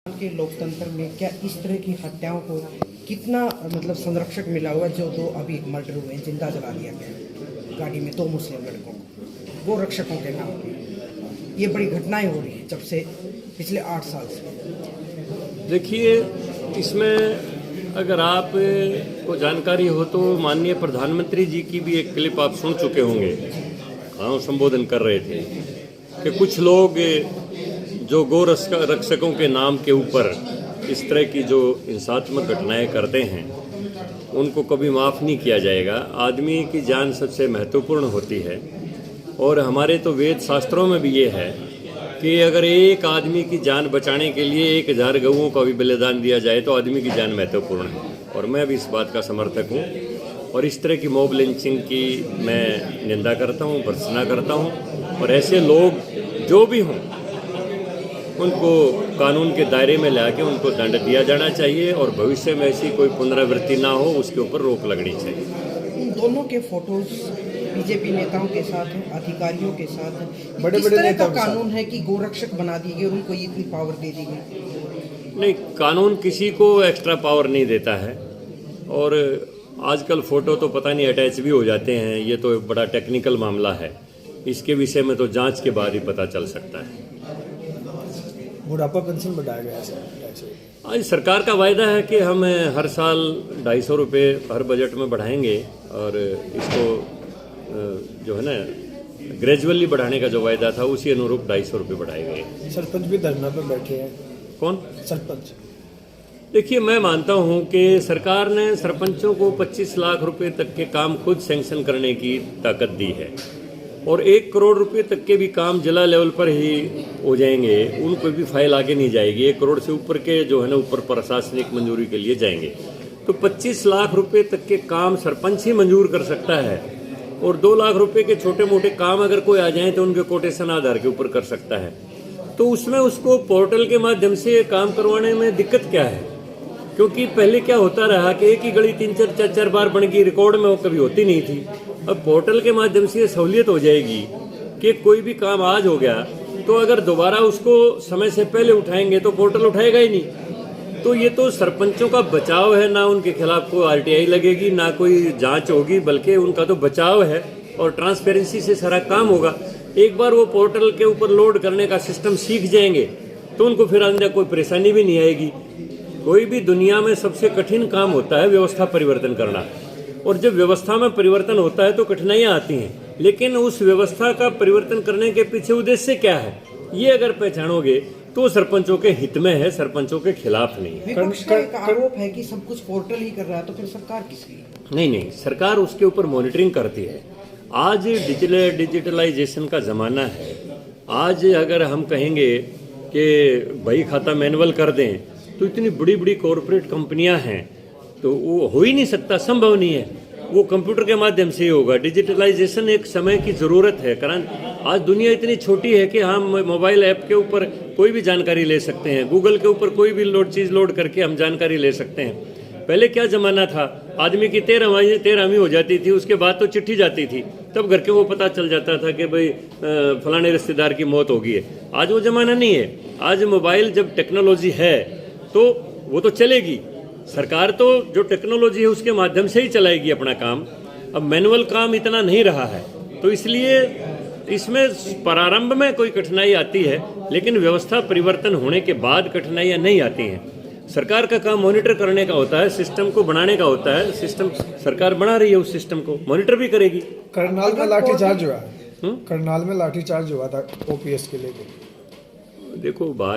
के लोकतंत्र में क्या इस तरह की हत्याओं को कितना मतलब संरक्षक मिला हुआ है? जो दो अभी मर्डर हुए, जिंदा जला दिया गया गाड़ी में, दो मुस्लिम लड़कों को, वो रक्षकों के नाम पे ये बड़ी घटनाएं हो रही हैं जब से पिछले 8 साल से। देखिए, इसमें अगर आप को जानकारी हो तो माननीय प्रधानमंत्री जी की भी एक क्लिप आप सुन चुके होंगे। हाँ, संबोधन कर रहे थे कि कुछ लोग जो गौ रक्षकों के नाम के ऊपर इस तरह की जो हिंसात्मक घटनाएं करते हैं उनको कभी माफ़ नहीं किया जाएगा। आदमी की जान सबसे महत्वपूर्ण होती है और हमारे तो वेद शास्त्रों में भी ये है कि अगर एक आदमी की जान बचाने के लिए 1000 गऊओं का भी बलिदान दिया जाए तो आदमी की जान महत्वपूर्ण है। और मैं भी इस बात का समर्थक हूँ और इस तरह की मॉब लिंचिंग की मैं निंदा करता हूँ, भर्त्सना करता हूँ। और ऐसे लोग जो भी हों उनको कानून के दायरे में लाके उनको दंड दिया जाना चाहिए और भविष्य में ऐसी कोई पुनरावृत्ति ना हो उसके ऊपर रोक लगनी चाहिए। इन दोनों के फोटोज बीजेपी नेताओं के साथ हैं, अधिकारियों के साथ हैं। बड़े इस बड़े तरह का नेताओं के साथ कानून है कि गोरक्षक बना दिए गए और उनको इतनी पावर दे दी गई। नहीं, कानून किसी को एक्स्ट्रा पावर नहीं देता है और आजकल फ़ोटो तो पता नहीं अटैच भी हो जाते हैं। ये तो एक बड़ा टेक्निकल मामला है, इसके विषय में तो जांच के बाद ही पता चल सकता है। बुढ़ापा पेंशन बढ़ाया गया है। आज सरकार का वायदा है कि हम हर साल 250 रुपये हर बजट में बढ़ाएंगे और इसको जो है ना ग्रेजुअली बढ़ाने का जो वायदा था उसी अनुरूप 250 रुपये बढ़ाए गए। सरपंच भी धरना पे बैठे हैं। कौन सरपंच? देखिए, मैं मानता हूं कि सरकार ने सरपंचों को 25 लाख रुपए तक के काम खुद सैंक्शन करने की ताकत दी है और 1 करोड़ रुपए तक के भी काम जिला लेवल पर ही हो जाएंगे, उनको भी फाइल आगे नहीं जाएगी। 1 करोड़ से ऊपर के जो है ना ऊपर प्रशासनिक मंजूरी के लिए जाएंगे। तो 25 लाख रुपए तक के काम सरपंच ही मंजूर कर सकता है और 2 लाख रुपए के छोटे मोटे काम अगर कोई आ जाए तो उनके कोटेशन आधार के ऊपर कर सकता है। तो उसमें उसको पोर्टल के माध्यम से काम करवाने में दिक्कत क्या है? क्योंकि पहले क्या होता रहा कि एक ही गली 3-4 बार बन गई, रिकॉर्ड में वो कभी होती नहीं थी। अब पोर्टल के माध्यम से ये सहूलियत हो जाएगी कि कोई भी काम आज हो गया तो अगर दोबारा उसको समय से पहले उठाएंगे तो पोर्टल उठाएगा ही नहीं। तो ये तो सरपंचों का बचाव है, ना उनके खिलाफ कोई RTI लगेगी, ना कोई जांच होगी, बल्कि उनका तो बचाव है और ट्रांसपेरेंसी से सारा काम होगा। एक बार वो पोर्टल के ऊपर लोड करने का सिस्टम सीख जाएंगे तो उनको फिर अंदर कोई परेशानी भी नहीं आएगी। कोई भी दुनिया में सबसे कठिन काम होता है व्यवस्था परिवर्तन करना और जब व्यवस्था में परिवर्तन होता है तो कठिनाइयां आती हैं, लेकिन उस व्यवस्था का परिवर्तन करने के पीछे उद्देश्य क्या है ये अगर पहचानोगे तो सरपंचों के हित में है, सरपंचों के खिलाफ नहीं है। विपक्ष का एक आरोप है कि सब कुछ पोर्टल ही कर रहा है, तो फिर सरकार किसकी? नहीं, सरकार उसके ऊपर मॉनिटरिंग करती है। आज डिजिटलाइजेशन का ज़माना है। आज अगर हम कहेंगे कि बही खाता मैनुअल कर दें तो इतनी बड़ी बड़ी कॉरपोरेट कंपनियां हैं तो वो हो ही नहीं सकता, संभव नहीं है। वो कंप्यूटर के माध्यम से ही होगा। डिजिटलाइजेशन एक समय की ज़रूरत है, कारण आज दुनिया इतनी छोटी है कि हम मोबाइल ऐप के ऊपर कोई भी जानकारी ले सकते हैं, गूगल के ऊपर कोई भी चीज़ लोड करके हम जानकारी ले सकते हैं। पहले क्या ज़माना था, आदमी की 13वीं हो जाती थी, उसके बाद तो चिट्ठी जाती थी, तब घर के वो पता चल जाता था कि भाई फलाने रिश्तेदार की मौत हो गई है। आज वो ज़माना नहीं है। आज मोबाइल जब टेक्नोलॉजी है तो वो तो चलेगी। सरकार तो जो टेक्नोलॉजी है उसके माध्यम से ही चलाएगी अपना काम। अब मैनुअल काम इतना नहीं रहा है तो इसलिए इसमें प्रारंभ में कोई कठिनाई आती है, लेकिन व्यवस्था परिवर्तन होने के बाद कठिनाइयाँ नहीं आती हैं। सरकार का काम मॉनिटर करने का होता है, सिस्टम को बनाने का होता है। सिस्टम सरकार बना रही है, उस सिस्टम को मॉनिटर भी करेगी। करनाल में लाठीचार्ज हुआ, करनाल में लाठीचार्ज हुआ था OPS के लेके। देखो, बात